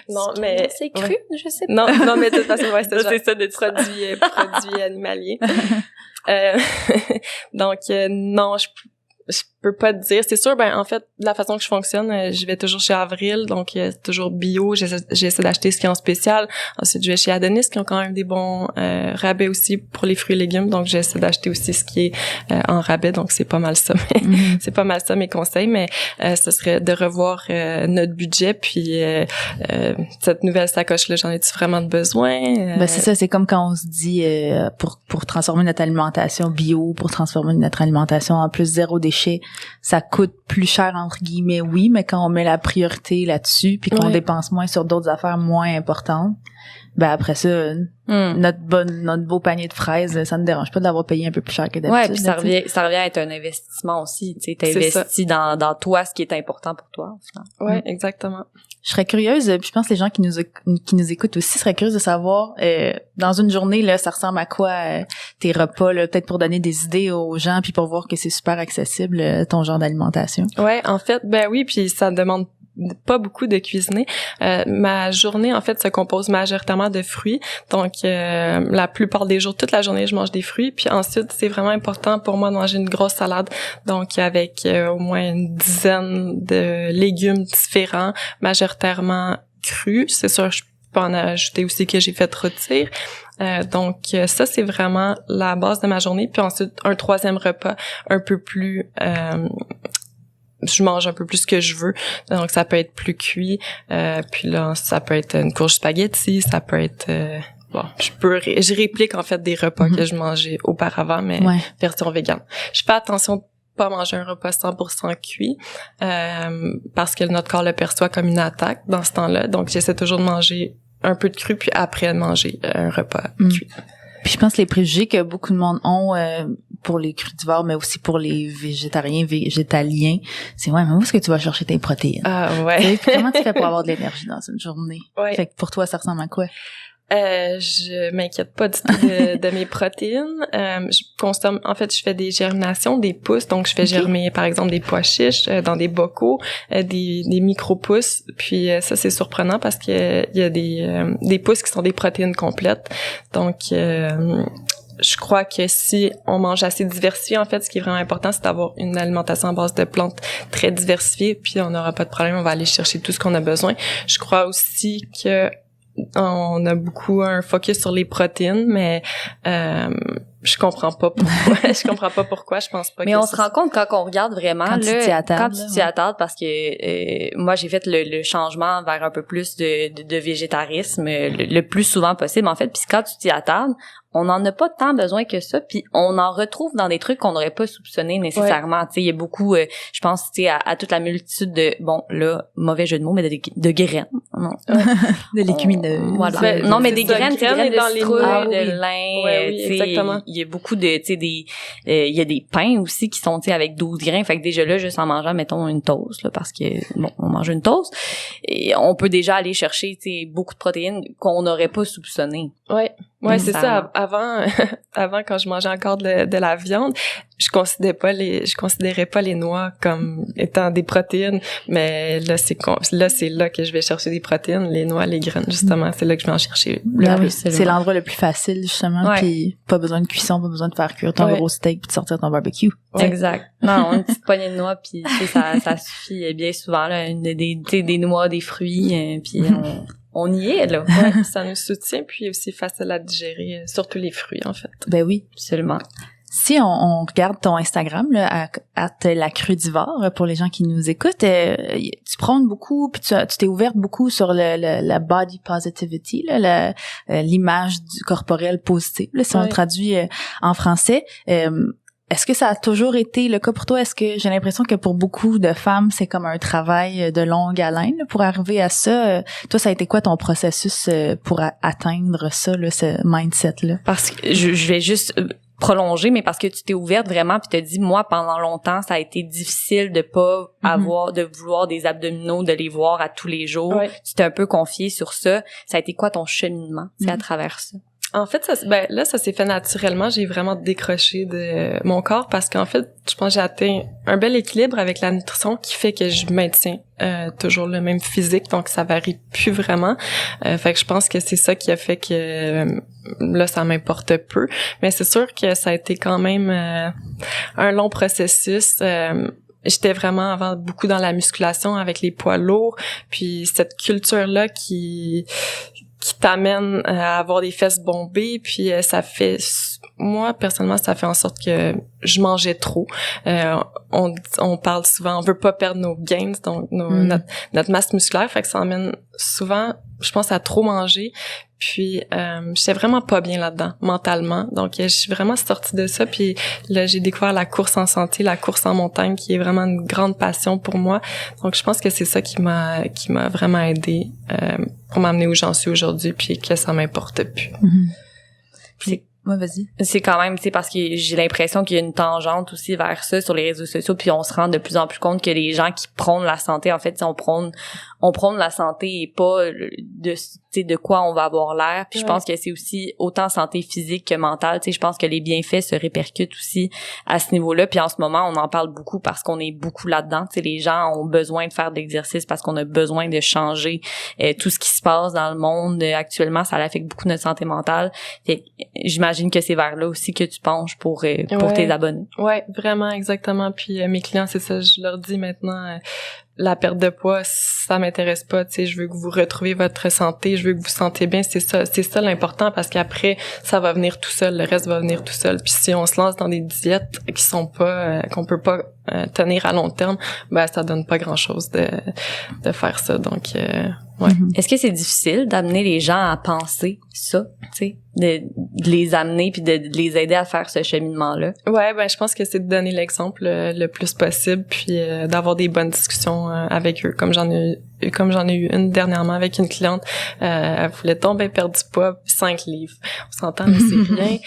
Non, mais c'est cru, je sais pas. Non, mais de toute façon, ouais, c'est ça, des produits animaliers. Donc, non, je peux pas te dire. C'est sûr, ben en fait, la façon que je fonctionne, je vais toujours chez Avril, donc c'est toujours bio. J'essaie d'acheter ce qui est en spécial. Ensuite, je vais chez Adonis, qui ont quand même des bons rabais aussi pour les fruits et légumes. Donc, j'essaie d'acheter aussi ce qui est en rabais. Donc, c'est pas mal ça. C'est pas mal ça mes conseils. Mais ce serait de revoir notre budget. Puis cette nouvelle sacoche-là, j'en ai-tu vraiment besoin? Ben c'est ça. C'est comme quand on se dit pour transformer notre alimentation bio, pour transformer notre alimentation en plus zéro déchet, ça coûte plus cher entre guillemets, oui, mais quand on met la priorité là-dessus puis qu'on dépense moins sur d'autres affaires moins importantes, ben après ça notre beau panier de fraises, ça ne dérange pas d'avoir payé un peu plus cher que d'habitude. Ouais, puis ça revient à être un investissement aussi, tu sais, t'investis dans toi ce qui est important pour toi au final. Ouais, exactement. Je serais curieuse, puis je pense que les gens qui nous écoutent aussi seraient curieux de savoir dans une journée là, ça ressemble à quoi tes repas là, peut-être pour donner des idées aux gens puis pour voir que c'est super accessible ton genre d'alimentation. Ouais, en fait, ben oui, puis ça demande pas beaucoup de cuisiner. Ma journée, en fait, se compose majoritairement de fruits. Donc, la plupart des jours, toute la journée, je mange des fruits. Puis ensuite, c'est vraiment important pour moi de manger une grosse salade. Donc, avec au moins une dizaine de légumes différents, majoritairement crus. C'est sûr, je peux en ajouter aussi que j'ai fait rôtir. Donc, ça, c'est vraiment la base de ma journée. Puis ensuite, un troisième repas un peu plus je mange un peu plus que je veux. Donc, ça peut être plus cuit. Puis là, ça peut être une courge spaghetti, ça peut être... Bon, je réplique en fait des repas que je mangeais auparavant, mais version végane. Je fais attention de pas manger un repas 100% cuit, parce que notre corps le perçoit comme une attaque dans ce temps-là. Donc, j'essaie toujours de manger un peu de cru, puis après de manger un repas cuit. Puis je pense que les préjugés que beaucoup de monde ont pour les crudivores, mais aussi pour les végétariens, végétaliens, c'est mais où est-ce que tu vas chercher tes protéines? Ah ouais. Comment tu fais pour avoir de l'énergie dans une journée? Ouais. Fait que pour toi, ça ressemble à quoi? Je m'inquiète pas du tout de mes protéines. Je consomme, en fait, je fais des germinations, des pousses, donc je fais germer, par exemple, des pois chiches dans des bocaux, des micro-pousses. Puis ça, c'est surprenant parce que il y a des pousses qui sont des protéines complètes. Donc, je crois que si on mange assez diversifié, en fait, ce qui est vraiment important, c'est d'avoir une alimentation à base de plantes très diversifiée, puis on n'aura pas de problème, on va aller chercher tout ce qu'on a besoin. Je crois aussi que on a beaucoup un focus sur les protéines, mais je comprends pas pourquoi. Je pense pas. Mais on se rend compte quand on regarde vraiment quand tu t'y attardes, parce que moi j'ai fait le changement vers un peu plus de végétarisme le plus souvent possible en fait. Puis quand tu t'y attardes, on n'en a pas tant besoin que ça, puis on en retrouve dans des trucs qu'on n'aurait pas soupçonné nécessairement. Tu sais, il y a beaucoup, je pense, tu sais, à toute la multitude de, bon, là, mauvais jeu de mots, mais de graines. Non. De légumineuses. Voilà. Non, mais des graines, des graines dans de les citrouille, de lin. Oui, exactement. Il y a beaucoup de, tu sais, il y a des pains aussi qui sont, tu sais, avec 12 grains. Fait que déjà là, juste en mangeant, mettons, une toast, là, parce que, bon, on mange une toast, et on peut déjà aller chercher, tu sais, beaucoup de protéines qu'on n'aurait pas soupçonné. Ouais, c'est ça. Avant, quand je mangeais encore de la viande, je considérais pas les noix comme étant des protéines, mais là, c'est là que je vais chercher des protéines, les noix, les graines, justement. C'est là que je vais en chercher le plus. C'est l'endroit le plus facile, justement, puis pas besoin de cuisson, pas besoin de faire cuire ton gros steak puis de sortir ton barbecue. Ouais. Exact. Non, une petite poignée de noix, puis ça suffit bien souvent, là, des noix, des fruits, puis on y est, là. Ouais, ça nous soutient, puis aussi facile à digérer, surtout les fruits, en fait. Ben oui. Absolument. Si on regarde ton Instagram, là, à la crudivore, pour les gens qui nous écoutent, tu prônes beaucoup, puis tu t'es ouverte beaucoup sur la body positivity, là, l'image du corporel positive, là, si on le traduit en français. Est-ce que ça a toujours été le cas pour toi? Est-ce que j'ai l'impression que pour beaucoup de femmes, c'est comme un travail de longue haleine là, pour arriver à ça? Toi, ça a été quoi ton processus pour atteindre ça, là, ce mindset-là? Parce que je vais juste prolonger, mais parce que tu t'es ouverte vraiment puis t'as dit, moi, pendant longtemps, ça a été difficile de pas de vouloir des abdominaux, de les voir à tous les jours. Tu t'es un peu confiée sur ça. Ça a été quoi ton cheminement, à travers ça? En fait, ça s'est fait naturellement. J'ai vraiment décroché de mon corps parce qu'en fait, je pense que j'ai atteint un bel équilibre avec la nutrition qui fait que je maintiens toujours le même physique, donc ça varie plus vraiment. Fait que je pense que c'est ça qui a fait que là, ça m'importe peu. Mais c'est sûr que ça a été quand même un long processus. J'étais vraiment avant beaucoup dans la musculation avec les poids lourds, puis cette culture-là qui t'amène à avoir des fesses bombées, puis ça fait, moi personnellement, ça fait en sorte que je mangeais trop. On parle souvent, on veut pas perdre nos gains, donc notre masse musculaire, fait que ça emmène souvent, je pense, à trop manger. Puis j'étais vraiment pas bien là-dedans mentalement, donc je suis vraiment sortie de ça. Puis là, j'ai découvert la course en santé, la course en montagne, qui est vraiment une grande passion pour moi. Donc je pense que c'est ça qui m'a vraiment aidée pour m'amener où j'en suis aujourd'hui, puis que ça m'importe plus. Puis ouais, vas-y. C'est quand même, tu sais, parce que j'ai l'impression qu'il y a une tangente aussi vers ça sur les réseaux sociaux, puis on se rend de plus en plus compte que les gens qui prônent la santé, en fait, on prône la santé et pas de quoi on va avoir l'air. Puis je pense que c'est aussi autant santé physique que mentale. Tu sais, je pense que les bienfaits se répercutent aussi à ce niveau-là. Puis en ce moment, on en parle beaucoup parce qu'on est beaucoup là-dedans. Tu sais, les gens ont besoin de faire de l'exercice parce qu'on a besoin de changer tout ce qui se passe dans le monde actuellement. Ça affecte beaucoup notre santé mentale. Fait, j'imagine que c'est vers là aussi que tu penches pour tes abonnés. Ouais, vraiment, exactement. Puis mes clients, c'est ça, je leur dis maintenant. La perte de poids, ça m'intéresse pas, tu sais, je veux que vous retrouviez votre santé, je veux que vous vous sentez bien, c'est ça l'important, parce qu'après, ça va venir tout seul, le reste va venir tout seul. Puis si on se lance dans des diètes qui sont pas, qu'on peut pas tenir à long terme, ben ça donne pas grand-chose de faire ça. Donc ouais. Est-ce que c'est difficile d'amener les gens à penser ça, tu sais, de les amener puis de les aider à faire ce cheminement-là? Ouais, ben je pense que c'est de donner l'exemple le plus possible, puis d'avoir des bonnes discussions avec eux, comme j'en ai eu une dernièrement avec une cliente. Elle voulait tomber perdre du poids, 5 livres. On s'entend, mais c'est rien.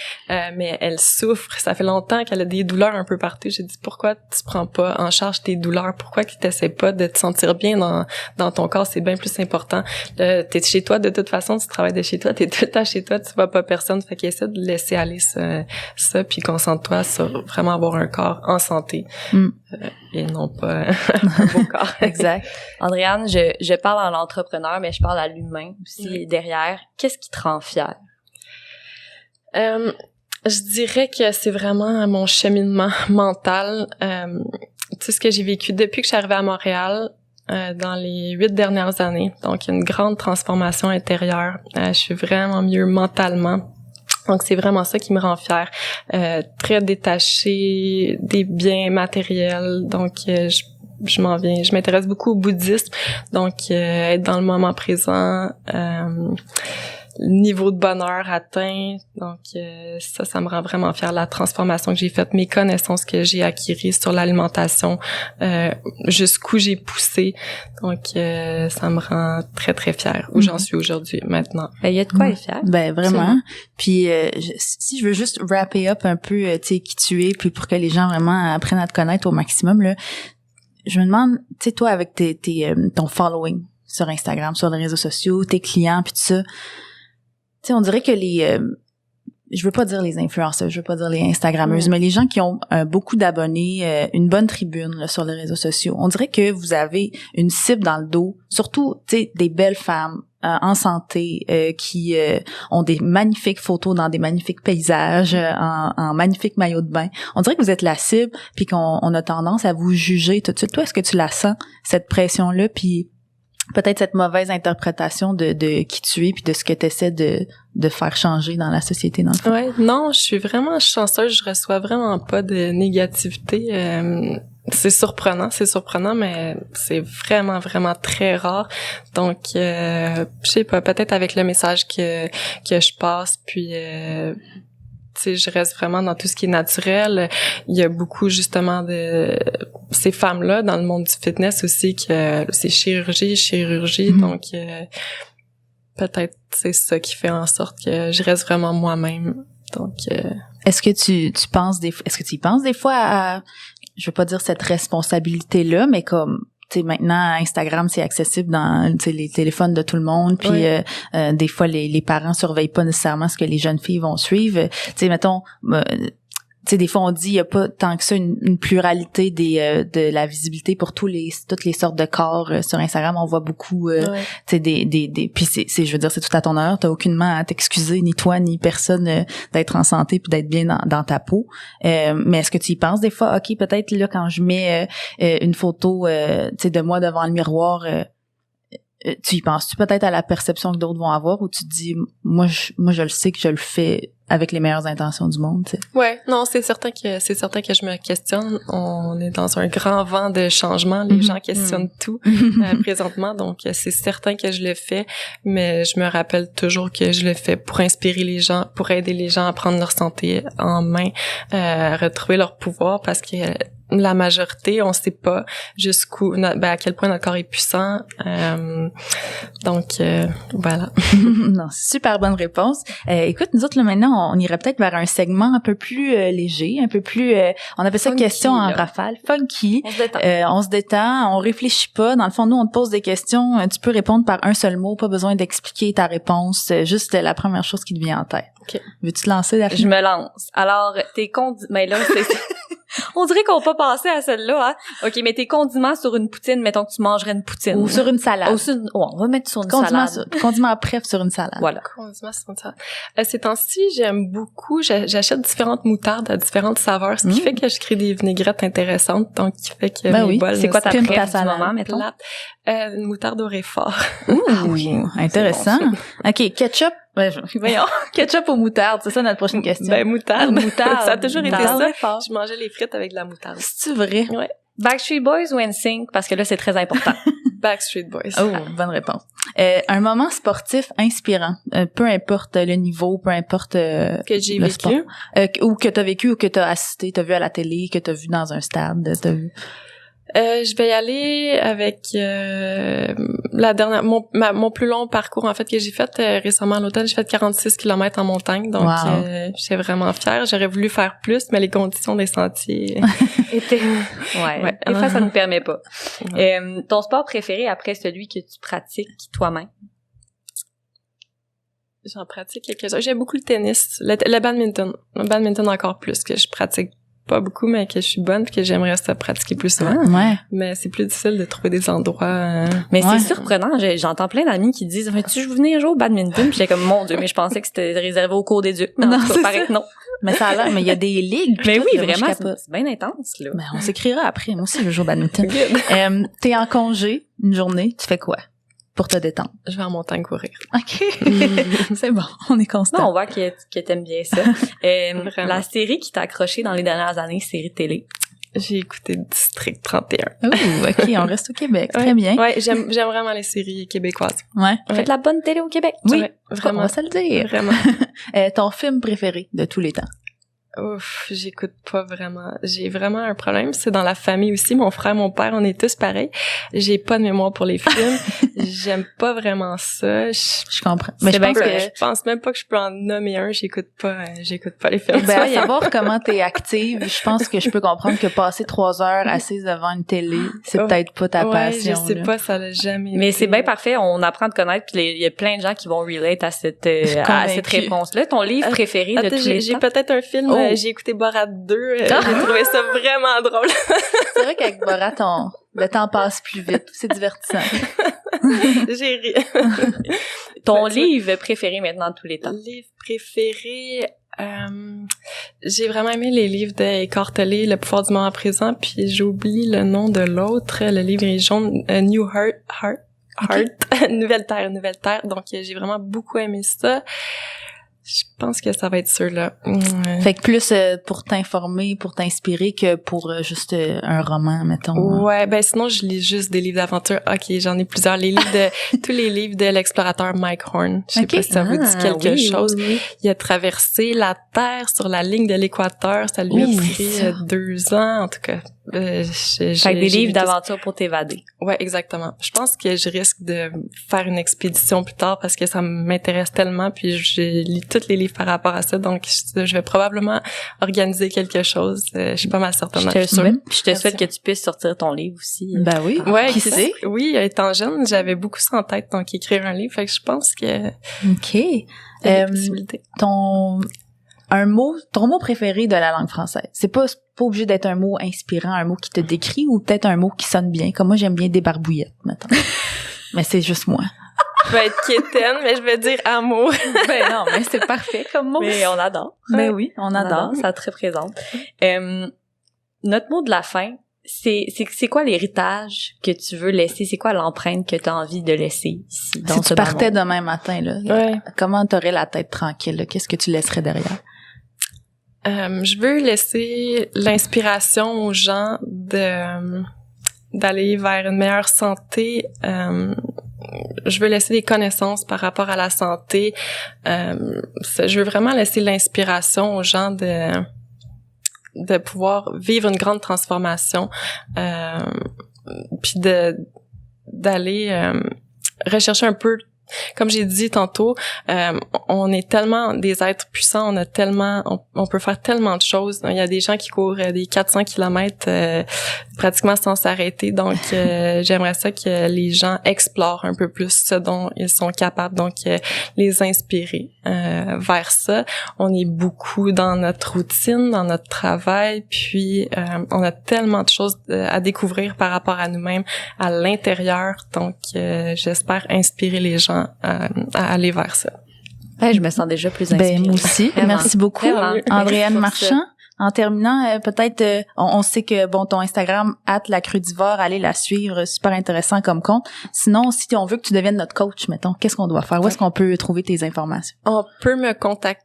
Mais elle souffre. Ça fait longtemps qu'elle a des douleurs un peu partout. J'ai dit, pourquoi tu prends pas en charge tes douleurs? Pourquoi tu t'essaies pas de te sentir bien dans ton corps? C'est bien plus important. T'es chez toi, de toute façon, tu travailles de chez toi, t'es tout le temps chez toi, tu vois pas personne. Fait qu'essaie de laisser aller ça, puis concentre-toi sur vraiment avoir un corps en santé. Et non pas un beau corps. Exact. Andréane, je parle à l'entrepreneur, mais je parle à l'humain aussi derrière. Qu'est-ce qui te rend fière? Je dirais que c'est vraiment mon cheminement mental. Tu sais, ce que j'ai vécu depuis que je suis arrivée à Montréal, dans les 8 dernières années. Donc, une grande transformation intérieure. Je suis vraiment mieux mentalement. Donc, c'est vraiment ça qui me rend fière. Très détachée des biens matériels. Donc, je m'intéresse beaucoup au bouddhisme. Donc, être dans le moment présent, niveau de bonheur atteint. Donc, ça me rend vraiment fière. La transformation que j'ai faite, mes connaissances que j'ai acquises sur l'alimentation, jusqu'où j'ai poussé. Donc, ça me rend très, très fière où j'en suis aujourd'hui, maintenant. Il y a de quoi être fière. Ben, vraiment. Puis, si je veux juste wrapper up un peu, tu sais, qui tu es, puis pour que les gens vraiment apprennent à te connaître au maximum, là, je me demande, tu sais, toi, avec ton following sur Instagram, sur les réseaux sociaux, tes clients, puis tout ça, tu sais, on dirait que je veux pas dire les influenceurs, je veux pas dire les Instagrammeuses, mais les gens qui ont beaucoup d'abonnés, une bonne tribune là, sur les réseaux sociaux, on dirait que vous avez une cible dans le dos, surtout, tu sais, des belles femmes en santé qui ont des magnifiques photos dans des magnifiques paysages, en magnifiques maillots de bain. On dirait que vous êtes la cible, puis qu'on a tendance à vous juger tout de suite. Toi, est-ce que tu la sens, cette pression-là, puis peut-être cette mauvaise interprétation de qui tu es puis de ce que tu essaies de faire changer dans la société, dans le fond? Ouais, non, je suis vraiment chanceuse, je reçois vraiment pas de négativité. C'est surprenant, mais c'est vraiment, vraiment très rare. Donc, je sais pas, peut-être avec le message que je passe, puis tu sais, je reste vraiment dans tout ce qui est naturel. Il y a beaucoup, justement, de ces femmes-là dans le monde du fitness aussi, que c'est chirurgie. Donc, peut-être c'est ça qui fait en sorte que je reste vraiment moi-même. Donc, est-ce que tu y penses des fois à, je veux pas dire cette responsabilité-là, mais comme, tu sais, maintenant, Instagram, c'est accessible dans, tu sais, les téléphones de tout le monde, puis des fois, les parents surveillent pas nécessairement ce que les jeunes filles vont suivre. Tu sais, mettons, tu sais, des fois, on dit, il y a pas tant que ça une pluralité de la visibilité pour toutes les sortes de corps sur Instagram. On voit beaucoup, tu sais, puis je veux dire, c'est tout à ton honneur. T'as aucunement à t'excuser, ni toi, ni personne, d'être en santé puis d'être bien dans ta peau. Mais est-ce que tu y penses des fois? OK, peut-être, là, quand je mets une photo, tu sais, de moi devant le miroir, tu y penses-tu peut-être à la perception que d'autres vont avoir, ou tu te dis, moi, je le sais que je le fais avec les meilleures intentions du monde, tu sais? Ouais, non, c'est certain que je me questionne. On est dans un grand vent de changement. Les gens questionnent tout présentement, donc c'est certain que je le fais, mais je me rappelle toujours que je le fais pour inspirer les gens, pour aider les gens à prendre leur santé en main, à retrouver leur pouvoir, parce que la majorité, on sait pas à quel point notre corps est puissant. Donc, voilà. Non, super bonne réponse. Écoute, nous autres, là, maintenant, on irait peut-être vers un segment un peu plus léger, un peu plus, on appelle ça questions en rafale, funky. On se détend, on réfléchit pas. Dans le fond, nous, on te pose des questions, tu peux répondre par un seul mot, pas besoin d'expliquer ta réponse, juste la première chose qui te vient en tête. Okay. Veux-tu te lancer, Daphné? Je me lance. Alors, mais là, c'est... On dirait qu'on va pas passer à celle-là, hein. OK, mais tes condiments sur une poutine, mettons que tu mangerais une poutine. Ou sur une salade. On va mettre sur une salade. Condiments préf sur une salade. Voilà. Condiments sur une salade. Ces temps-ci, j'aime beaucoup, j'achète différentes moutardes à différentes saveurs, ce qui fait que je crée des vinaigrettes intéressantes, donc qui fait que mes bols... C'est quoi ta préf du moment, mettons? Une moutarde au réfort. Ouh, intéressant. Bon, OK, ketchup Voyons. Ketchup ou moutarde, c'est ça notre prochaine question. Ben, moutarde. Moutarde. Ça a toujours été Moutarde. ça. Je mangeais les frites avec de la moutarde. C'est-tu vrai? Ouais. Backstreet Boys ou NSYNC? Parce que là, c'est très important. Backstreet Boys. Oh, bonne réponse. Un moment sportif inspirant, peu importe le niveau, peu importe Que j'ai le vécu. sport. Ou que t'as vécu ou que t'as assisté, t'as vu à la télé, que t'as vu dans un stade, t'as vu. Je vais y aller avec la dernière mon plus long parcours en fait que j'ai fait récemment à l'automne. J'ai fait 46 km en montagne, donc Wow. j'étais vraiment fière. J'aurais voulu faire plus, mais les conditions des sentiers étaient... Ouais. Des fois, ça nous permet pas. Ton sport préféré après celui que tu pratiques toi-même? J'en pratique quelques-uns. J'aime beaucoup le tennis, le badminton. Le badminton encore plus, que je pratique pas beaucoup, mais que je suis bonne puis que j'aimerais ça pratiquer plus souvent. Ouais. Mais c'est plus difficile de trouver des endroits... Mais Ouais. c'est surprenant. J'entends plein d'amis qui disent, veux-tu venir jouer au badminton? Puis j'étais comme, mon Dieu, mais je pensais que c'était réservé au cours d'éduc. Mais Non, en tout cas, c'est paraît ça. que non. Mais ça a l'air, mais il y a des ligues. Mais puis oui, tout, là, moi, vraiment, je capote. c'est bien intense, là. Ben, on s'écrira après. Moi aussi, je joue au badminton. Good. T'es en congé, une journée, tu fais quoi? Pour te détendre. Je vais en montagne courir. OK. C'est bon, on est constant. Non, on voit que t'aimes bien ça. Vraiment. La série qui t'a accroché dans les dernières années, série télé. J'ai écouté District 31. Ouh, OK, on reste au Québec. Très Ouais. bien. Ouais, j'aime vraiment les séries québécoises. Ouais. Faites de la bonne télé au Québec. Oui, Ouais, on vraiment. va se le dire. Vraiment. Ton film préféré de tous les temps? Ouf, j'écoute pas vraiment. J'ai vraiment un problème. C'est dans la famille aussi. Mon frère, mon père, on est tous pareils. J'ai pas de mémoire pour les films. J'aime pas vraiment ça. Je comprends. Mais je C'est bien pense que que... je pense même pas que je peux en nommer un. J'écoute pas les films. Ben, à savoir comment t'es active, je pense que je peux comprendre que passer 3 heures assise devant une télé, c'est Oh. peut-être pas ta ouais, passion. je sais là. pas, ça l'a jamais Mais été. c'est bien parfait, on apprend à te connaître, puis il y a plein de gens qui vont relate à cette convaincue. réponse-là. Ton livre préféré de Attends, tous les j'ai temps? peut-être un film, Oh. j'ai écouté Borat 2, j'ai trouvé ça vraiment drôle. C'est vrai qu'avec Borat, le temps passe plus vite. C'est divertissant. J'ai ri. Ton Ben, livre préféré maintenant de tous les temps? Livre préféré, j'ai vraiment aimé les livres d'Écartelé, Le pouvoir du moment présent, puis j'oublie le nom de l'autre. Le livre est jaune, New Heart, Nouvelle Terre. Donc j'ai vraiment beaucoup aimé ça. Je pense que ça va être ceux-là. Fait que plus pour t'informer, pour t'inspirer que pour juste un roman, mettons. Ouais, ben sinon je lis juste des livres d'aventure. OK, j'en ai plusieurs. Les livres de tous les livres de l'explorateur Mike Horn. Je sais Ok. pas si ça vous dit quelque oui, chose. oui. Il a traversé la Terre sur la ligne de l'équateur. Ça lui a Oui, pris ça. 2 ans, en tout cas. Fait que des livres d'aventure pour t'évader. Ouais, exactement. Je pense que je risque de faire une expédition plus tard parce que ça m'intéresse tellement, puis je lis tous les livres par rapport à ça, donc je vais probablement organiser quelque chose. Je suis pas mal certaine. Je dans te le futur. souhaite, puis je te Merci. souhaite que tu puisses sortir ton livre aussi. Ben oui. Ouais, Qui sait? Oui, étant jeune, j'avais beaucoup ça en tête, donc écrire un livre, fait que je pense que OK. il y a des possibilités. Ton mot préféré de la langue française. C'est pas obligé d'être un mot inspirant, un mot qui te décrit ou peut-être un mot qui sonne bien. Comme moi, j'aime bien débarbouillette, mettons. Mais c'est juste moi. Je vais être quétaine, mais je vais dire amour. Ben non, mais c'est parfait comme mot. Mais on adore. Ben oui, on adore. Ça te représente. Notre mot de la fin, c'est quoi l'héritage que tu veux laisser? C'est quoi l'empreinte que tu as envie de laisser ici dans Si ce tu partais bas-monde? demain matin, là, Ouais. comment t'aurais la tête tranquille? Là? Qu'est-ce que tu laisserais derrière? Je veux laisser l'inspiration aux gens d'aller vers une meilleure santé. Je veux laisser des connaissances par rapport à la santé. Je veux vraiment laisser l'inspiration aux gens de pouvoir vivre une grande transformation, puis d'aller rechercher un peu. Comme j'ai dit tantôt, on est tellement des êtres puissants, on peut faire tellement de choses. Il y a des gens qui courent des 400 kilomètres pratiquement sans s'arrêter. Donc, j'aimerais ça que les gens explorent un peu plus ce dont ils sont capables. Donc, les inspirer vers ça. On est beaucoup dans notre routine, dans notre travail, puis on a tellement de choses à découvrir par rapport à nous-mêmes à l'intérieur. Donc, j'espère inspirer les gens à aller vers ça. Ouais, je me sens déjà plus inspirée. Ben, moi aussi. Vraiment. Merci beaucoup. Vraiment. Andréane Merci pour Marchand, En terminant, peut-être, on sait que, bon, ton Instagram, @lacrudivore, allez la suivre, super intéressant comme compte. Sinon, si on veut que tu deviennes notre coach, mettons, qu'est-ce qu'on doit faire? Où est-ce qu'on peut trouver tes informations? On peut me contacter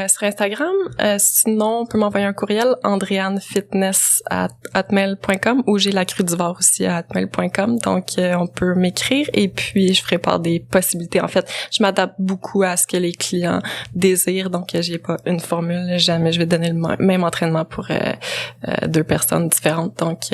sur Instagram. Sinon, on peut m'envoyer un courriel, andreannefitness@hotmail.com, ou j'ai la crudivore aussi à hotmail.com. Donc, on peut m'écrire et puis je ferai part des possibilités. En fait, je m'adapte beaucoup à ce que les clients désirent. Donc, j'ai pas une formule. Jamais je vais donner le même entraînement pour 2 personnes différentes. Donc,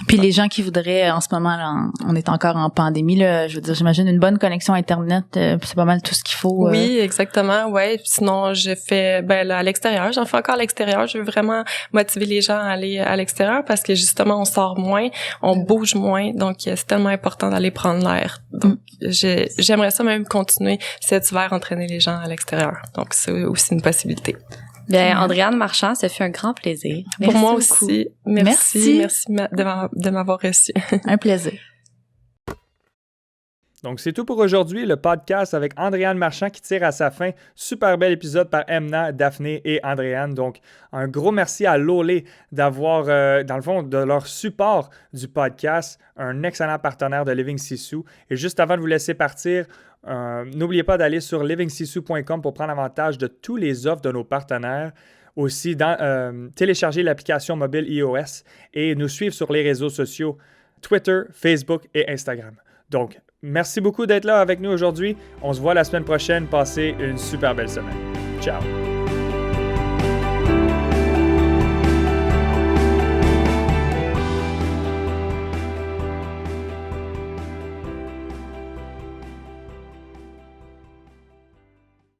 Puis les gens qui voudraient, en ce moment, là, on est encore en pandémie, là, je veux dire, j'imagine une bonne connexion Internet, c'est pas mal tout ce qu'il faut. Oui, exactement, ouais. Sinon, je fais, là, à l'extérieur, j'en fais encore à l'extérieur. Je veux vraiment motiver les gens à aller à l'extérieur parce que justement, on sort moins, on bouge moins, donc c'est tellement important d'aller prendre l'air. Donc, j'aimerais ça même continuer cet hiver entraîner les gens à l'extérieur. Donc, c'est aussi une possibilité. Bien, Andréanne Marchand, ça fait un grand plaisir. Pour moi beaucoup. aussi. Merci de m'avoir reçu. Un plaisir. Donc, c'est tout pour aujourd'hui, le podcast avec Andréanne Marchand qui tire à sa fin. Super bel épisode par Emna, Daphné et Andréanne. Donc, un gros merci à Lolé d'avoir, dans le fond, de leur support du podcast, un excellent partenaire de Living Sisu. Et juste avant de vous laisser partir, n'oubliez pas d'aller sur livingsisu.com pour prendre avantage de tous les offres de nos partenaires. Aussi, télécharger l'application mobile iOS et nous suivre sur les réseaux sociaux Twitter, Facebook et Instagram. Donc, merci beaucoup d'être là avec nous aujourd'hui. On se voit la semaine prochaine. Passez une super belle semaine. Ciao!